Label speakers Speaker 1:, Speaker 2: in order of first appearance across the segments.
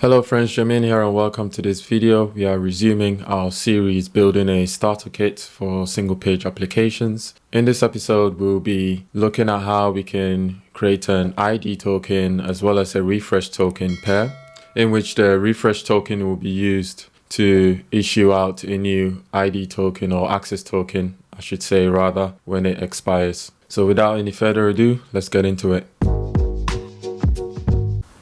Speaker 1: Hello friends, Jermaine here and welcome to this video. We are resuming our series building a starter kit for single page applications. In this episode, we'll be looking at how we can create an ID token as well as a refresh token pair, in which the refresh token will be used to issue out a new ID token or access token, I should say rather, when it expires. So without any further ado, let's get into it.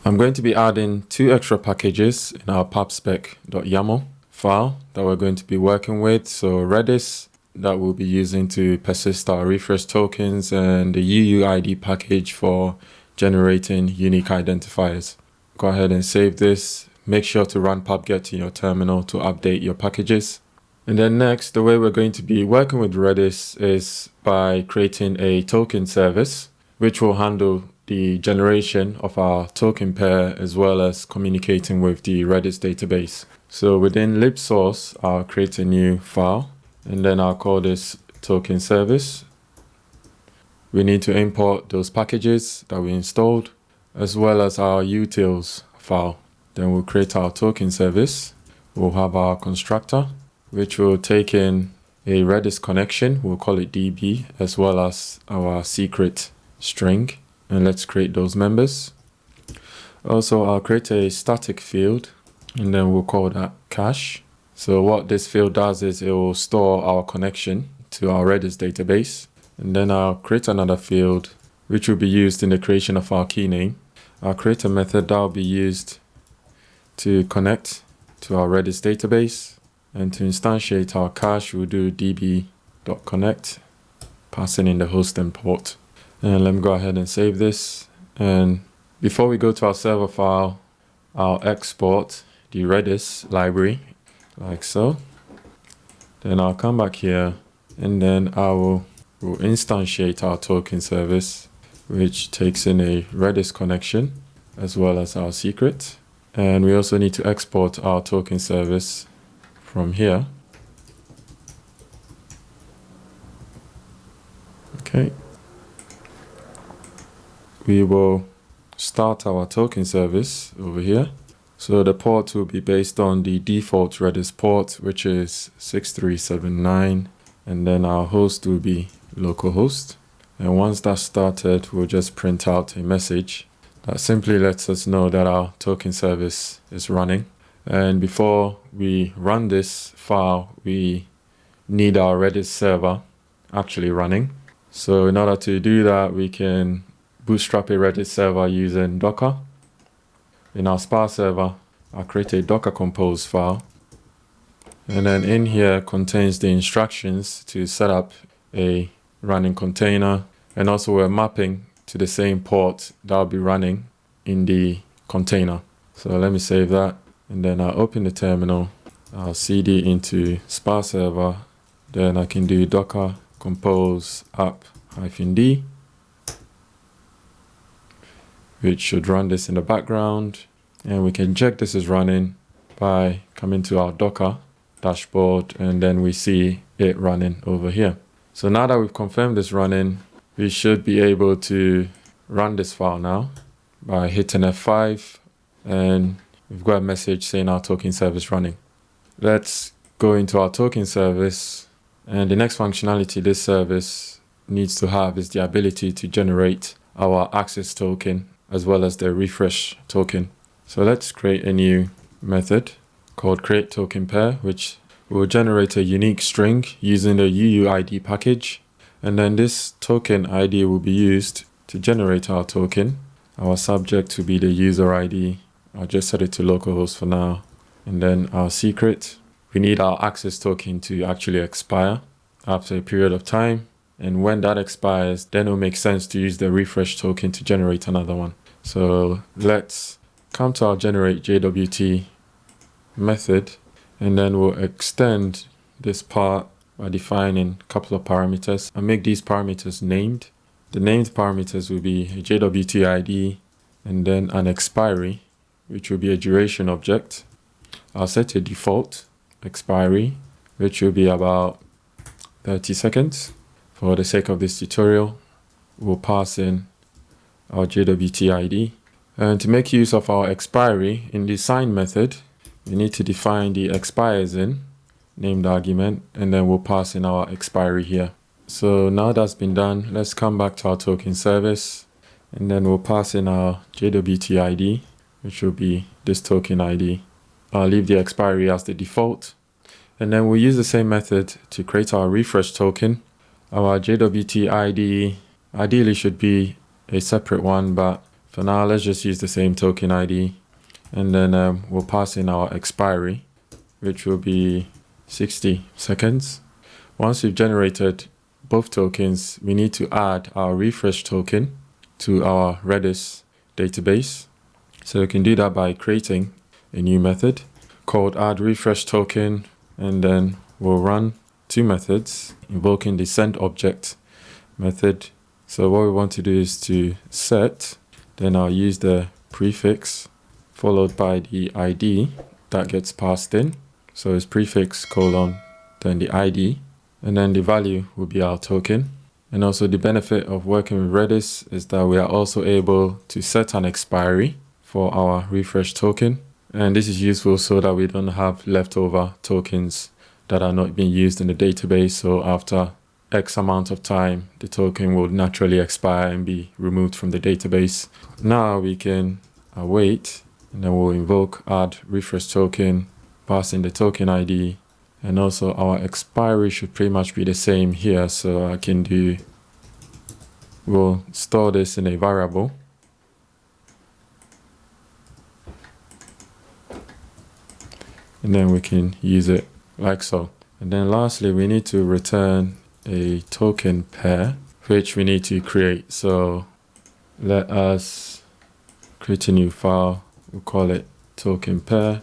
Speaker 1: I'm going to be adding two extra packages in our pubspec.yaml file that we're going to be working with. So Redis that we'll be using to persist our refresh tokens, and the UUID package for generating unique identifiers. Go ahead and save this. Make sure to run pubget in your terminal to update your packages. And then next, the way we're going to be working with Redis is by creating a token service, which will handle the generation of our token pair as well as communicating with the Redis database. So within libsource, I'll create a new file and then I'll call this token service. We need to import those packages that we installed as well as our utils file. Then we'll create our token service. We'll have our constructor, which will take in a Redis connection. We'll call it DB, as well as our secret string. And let's create those members. Also, I'll create a static field and then we'll call that cache. So what this field does is it will store our connection to our Redis database. And then I'll create another field which will be used in the creation of our key name. I'll create a method that will be used to connect to our Redis database. And to instantiate our cache, we'll do db.connect, passing in the host and port. And let me go ahead and save this. And before we go to our server file, I'll export the Redis library like so. Then I'll come back here and then we'll instantiate our token service, which takes in a Redis connection as well as our secret. And we also need to export our token service from here. Okay. We will start our token service over here. So the port will be based on the default Redis port, which is 6379. And then our host will be localhost. And once that's started, we'll just print out a message that simply lets us know that our token service is running. And before we run this file, we need our Redis server actually running. So in order to do that, we can bootstrap a Redis server using Docker. In our Spark server, I'll create a Docker compose file. And then in here contains the instructions to set up a running container. And also we're mapping to the same port that will be running in the container. So let me save that. And then I'll open the terminal. I'll cd into Spark server. Then I can do Docker compose app-d. which should run this in the background. And we can check this is running by coming to our Docker dashboard, and then we see it running over here. So now that we've confirmed this running, we should be able to run this file now by hitting F5, and we've got a message saying our token service running. Let's go into our token service, and the next functionality this service needs to have is the ability to generate our access token as well as the refresh token. So let's create a new method called createTokenPair, which will generate a unique string using the UUID package. And then this token ID will be used to generate our token. Our subject will be the user ID. I'll just set it to localhost for now. And then our secret, we need our access token to actually expire after a period of time. And when that expires, then it will make sense to use the refresh token to generate another one. So let's come to our generate JWT method, and then we'll extend this part by defining a couple of parameters and make these parameters named. The named parameters will be a JWT ID and then an expiry, which will be a duration object. I'll set a default expiry, which will be about 30 seconds. For the sake of this tutorial, we'll pass in our JWT ID And to make use of our expiry in the sign method, we need to define the expires in named argument, and then we'll pass in our expiry here. So now that's been done, let's come back to our token service, and then we'll pass in our JWT ID, which will be this token ID. I'll leave the expiry as the default. And then we'll use the same method to create our refresh token. Our JWT ID ideally should be a separate one, but for now, let's just use the same token ID. And then we'll pass in our expiry, which will be 60 seconds. Once we've generated both tokens, we need to add our refresh token to our Redis database. So you can do that by creating a new method called addRefreshToken, and then we'll run two methods invoking the sendObject method. So what we want to do is to set, then I'll use the prefix followed by the ID that gets passed in. So it's prefix colon, then the ID, and then the value will be our token. And also the benefit of working with Redis is that we are also able to set an expiry for our refresh token. And this is useful so that we don't have leftover tokens that are not being used in the database. So after X amount of time, the token will naturally expire and be removed from the database. Now we can await, and then we'll invoke addRefreshToken, pass in the token ID, and also our expiry should pretty much be the same here. So I can do, we'll store this in a variable. And then we can use it like so. And then lastly, we need to return a token pair, which we need to create. So let us create a new file. We'll call it TokenPair.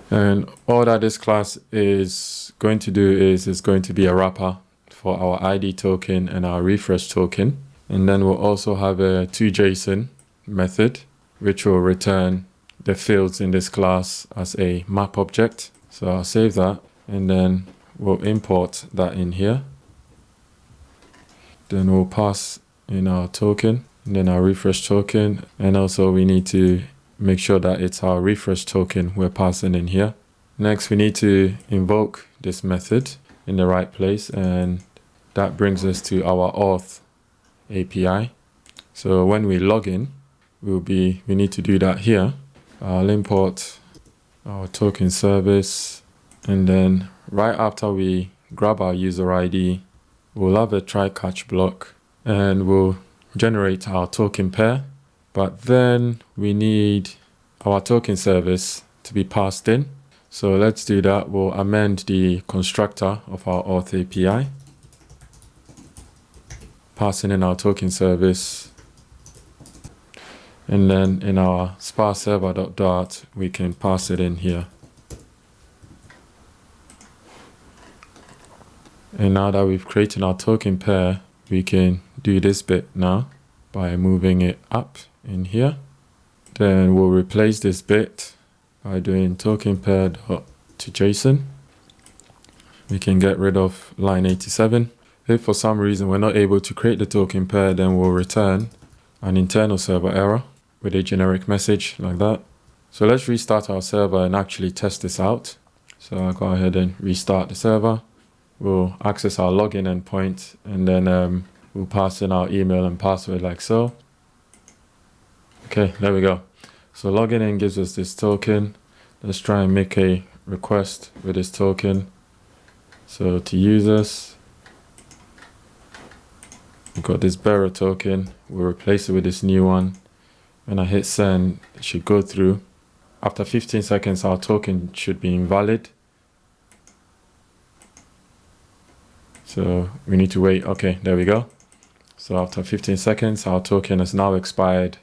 Speaker 1: And all that this class is going to do is it's going to be a wrapper for our ID token and our refresh token. And then we'll also have a toJSON method, which will return the fields in this class as a map object. So I'll save that, and then we'll import that in here. Then we'll pass in our token, and then our refresh token. And also we need to make sure that it's our refresh token we're passing in here. Next, we need to invoke this method in the right place, and that brings us to our auth API. So when we log in, we need to do that here. I'll import our TokenService, and then right after we grab our user ID, we'll have a try catch block, and we'll generate our token pair. But then we need our TokenService to be passed in. So let's do that. We'll amend the constructor of our auth API, passing in our TokenService. And then in our sparse server.dart, we can pass it in here. And now that we've created our token pair, we can do this bit now by moving it up in here. Then we'll replace this bit by doing TokenPair.toJSON. We can get rid of line 87. If for some reason we're not able to create the token pair, then we'll return an internal server error with a generic message like that. So let's restart our server and actually test this out. So I'll go ahead and restart the server. We'll access our login endpoint, and then we'll pass in our email and password like so. Okay, there we go. So logging in gives us this token. Let's try and make a request with this token. So to users, we've got this bearer token. We'll replace it with this new one. When I hit send, it should go through. After 15 seconds, our token should be invalid. So we need to wait. Okay, there we go. So after 15 seconds, our token has now expired.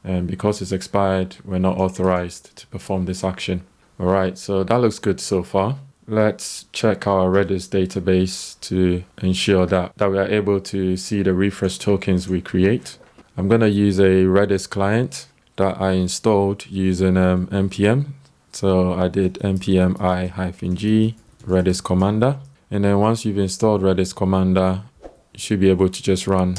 Speaker 1: And because it's expired, we're not authorized to perform this action. All right, so that looks good so far. Let's check our Redis database to ensure that we are able to see the refresh tokens we create. I'm going to use a Redis client that I installed using npm. So I did npm i-g redis-commander. And then once you've installed redis-commander, you should be able to just run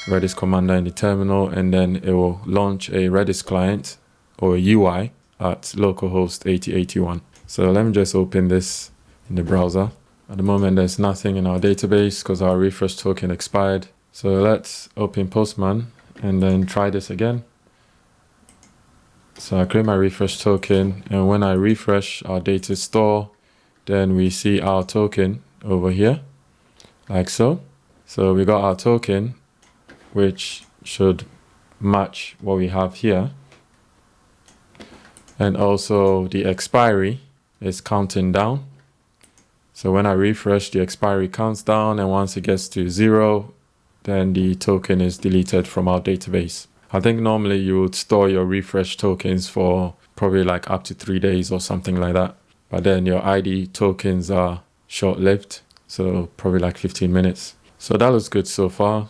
Speaker 1: redis-commander in the terminal, and then it will launch a Redis client or a UI at localhost 8081. So let me just open this in the browser. At the moment, there's nothing in our database because our refresh token expired. So let's open Postman and then try this again. So I create my refresh token, and when I refresh our data store, then we see our token over here, like so. So we got our token, which should match what we have here. And also the expiry is counting down. So when I refresh, the expiry counts down, and once it gets to 0, then the token is deleted from our database. I think normally you would store your refresh tokens for probably like up to 3 days or something like that. But then your ID tokens are short-lived, so probably like 15 minutes. So that looks good so far.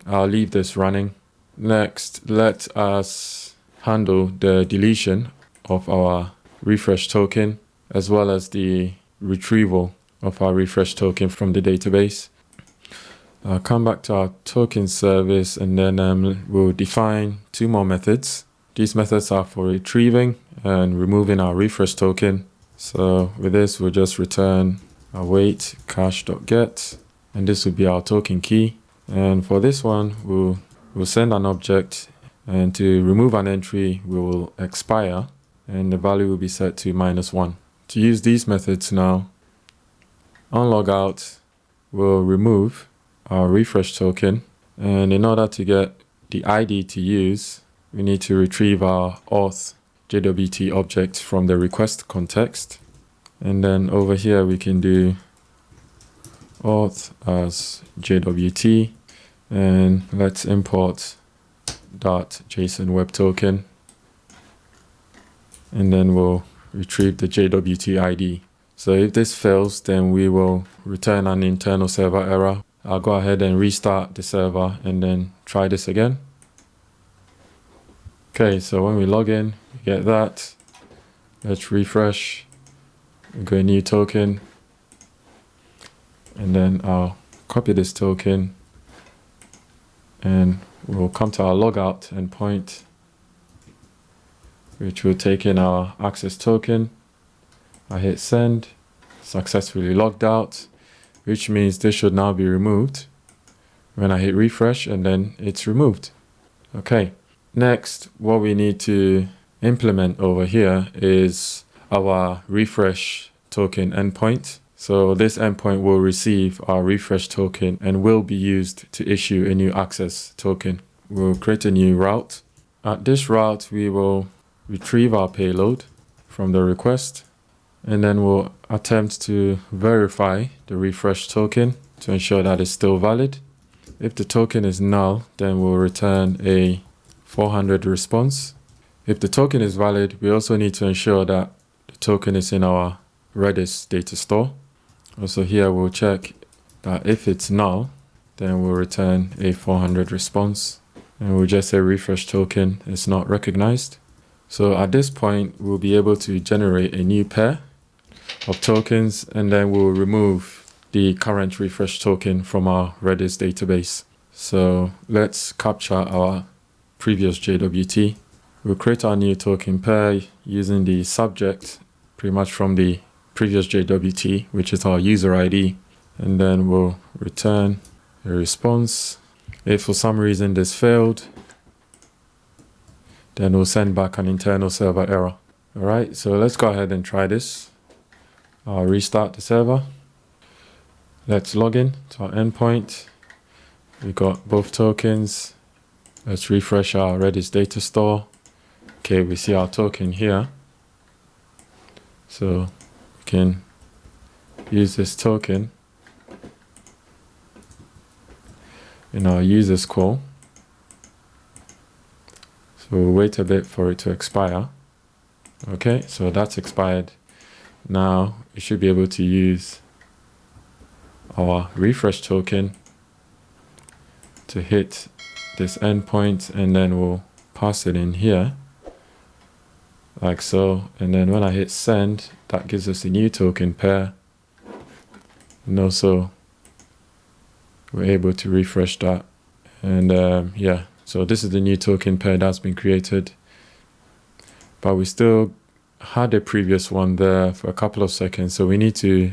Speaker 1: I'll leave this running. Next, let us handle the deletion of our refresh token as well as the retrieval of our refresh token from the database. I'll come back to our token service, and then we'll define 2 more methods. These methods are for retrieving and removing our refresh token. So with this, we'll just return await cache.get, and this will be our token key. And for this one, we'll send an object, and to remove an entry, we will expire, and the value will be set to -1. To use these methods now, on logout, we'll remove our refresh token, and in order to get the ID to use, we need to retrieve our auth JWT object from the request context. And then over here we can do auth as JWT, and let's import .json web token, and then we'll retrieve the JWT ID. So if this fails, then we will return an internal server error. I'll go ahead and restart the server and then try this again. Okay, so when we log in, we get that. Let's refresh. We go a new token. And then I'll copy this token, and we'll come to our logout endpoint, which will take in our access token. I hit send, successfully logged out, which means this should now be removed. When I hit refresh, and then it's removed. Okay, next, what we need to implement over here is our refresh token endpoint. So this endpoint will receive our refresh token and will be used to issue a new access token. We'll create a new route. At this route, we will retrieve our payload from the request, and then we'll attempt to verify the refresh token to ensure that it's still valid. If the token is null, then we'll return a 400 response. If the token is valid, we also need to ensure that the token is in our Redis data store. Also here we'll check that if it's null, then we'll return a 400 response, and we'll just say refresh token is not recognized. So at this point, we'll be able to generate a new pair of tokens, and then we'll remove the current refresh token from our Redis database. So let's capture our previous JWT. We'll create our new token pair using the subject pretty much from the previous JWT, which is our user ID, and then we'll return a response. If for some reason this failed, then we'll send back an internal server error. All right, so let's go ahead and try this. I'll restart the server. Let's log in to our endpoint. We got both tokens. Let's refresh our Redis data store. Okay, we see our token here. So we can use this token in our users call. So we'll wait a bit for it to expire. Okay, so that's expired. Now we should be able to use our refresh token to hit this endpoint, and then we'll pass it in here like so. And then when I hit send, that gives us a new token pair. And also we're able to refresh that And yeah, so this is the new token pair that's been created. But we still had a previous one there for a couple of seconds, so we need to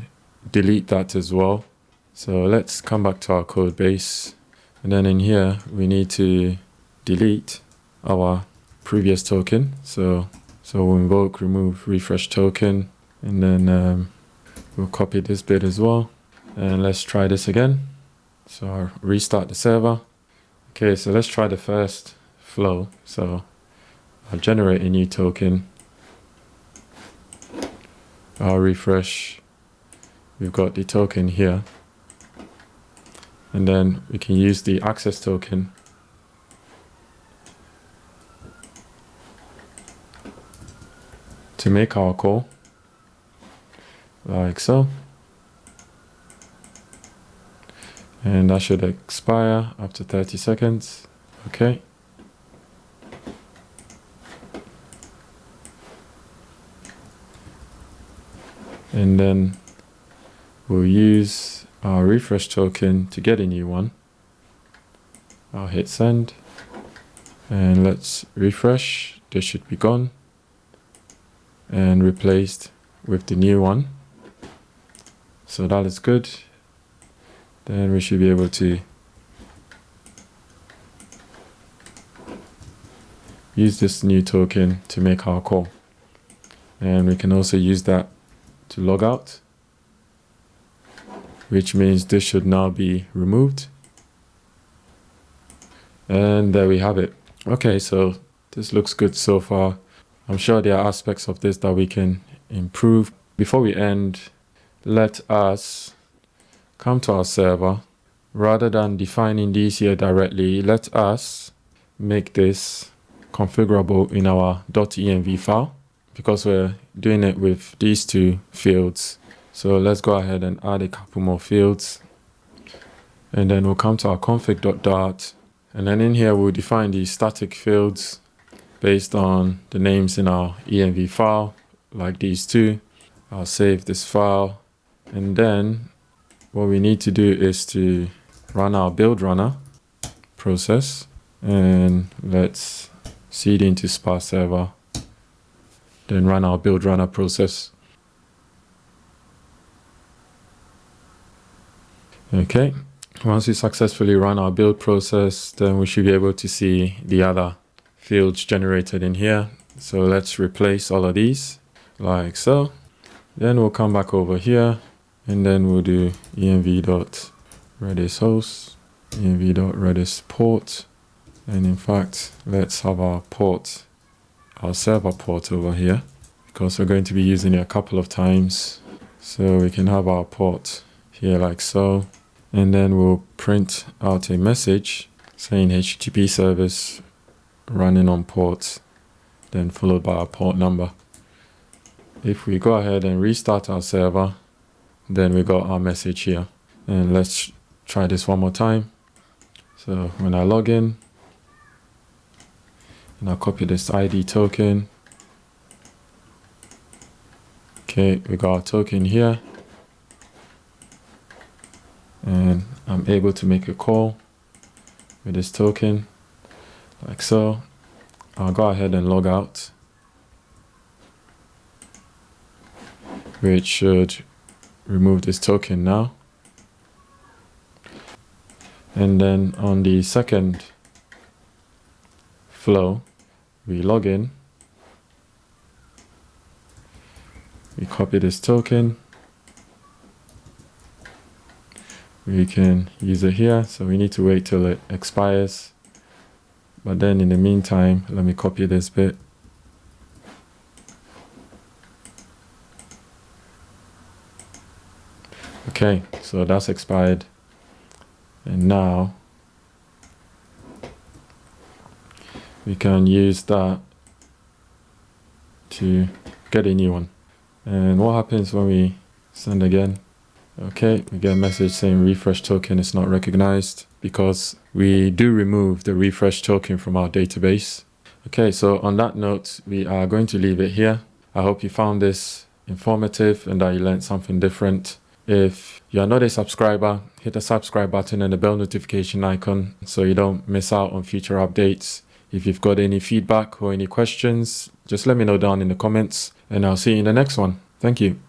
Speaker 1: delete that as well. So let's come back to our code base, and then in here we need to delete our previous token. So we'll invoke remove refresh token, and then we'll copy this bit as well, and let's try this again. So I'll restart the server. Okay, so let's try the first flow. So I'll generate a new token. I'll refresh. We've got the token here. And then we can use the access token to make our call, like so. And that should expire after 30 seconds. Okay. And then we'll use our refresh token to get a new one. I'll hit send. And let's refresh. This should be gone and replaced with the new one. So that is good. Then we should be able to use this new token to make our call. And we can also use that to log out, which means this should now be removed. And there we have it. Okay, so this looks good so far. I'm sure there are aspects of this that we can improve. Before we end, let us come to our server. Rather than defining these here directly, let us make this configurable in our .env file, because we're doing it with these two fields. So let's go ahead and add a couple more fields. And then we'll come to our config.dart. And then in here, we'll define the static fields based on the names in our env file, like these two. I'll save this file. And then what we need to do is to run our build runner process. And let's seed into Spark server. Then run our build runner process. Okay, once we successfully run our build process, then we should be able to see the other fields generated in here. So let's replace all of these like so. Then we'll come back over here and then we'll do env.redis host, env.redis port. And in fact, let's have our port, our server port over here, because we're going to be using it a couple of times. So we can have our port here like so. And then we'll print out a message saying HTTP service running on port, then followed by our port number. If we go ahead and restart our server, then we got our message here. And let's try this one more time. So when I log in, and I'll copy this ID token. Okay, we got our token here. And I'm able to make a call with this token, like so. I'll go ahead and log out, which should remove this token now. And then on the second flow, we log in, we copy this token, we can use it here, so we need to wait till it expires. But then in the meantime, let me copy this bit. Okay, so that's expired. And now we can use that to get a new one. And what happens when we send again? Okay, we get a message saying refresh token is not recognized because we do remove the refresh token from our database. Okay, so on that note, we are going to leave it here. I hope you found this informative and that you learned something different. If you're not a subscriber, hit the subscribe button and the bell notification icon so you don't miss out on future updates. If you've got any feedback or any questions, just let me know down in the comments, and I'll see you in the next one. Thank you.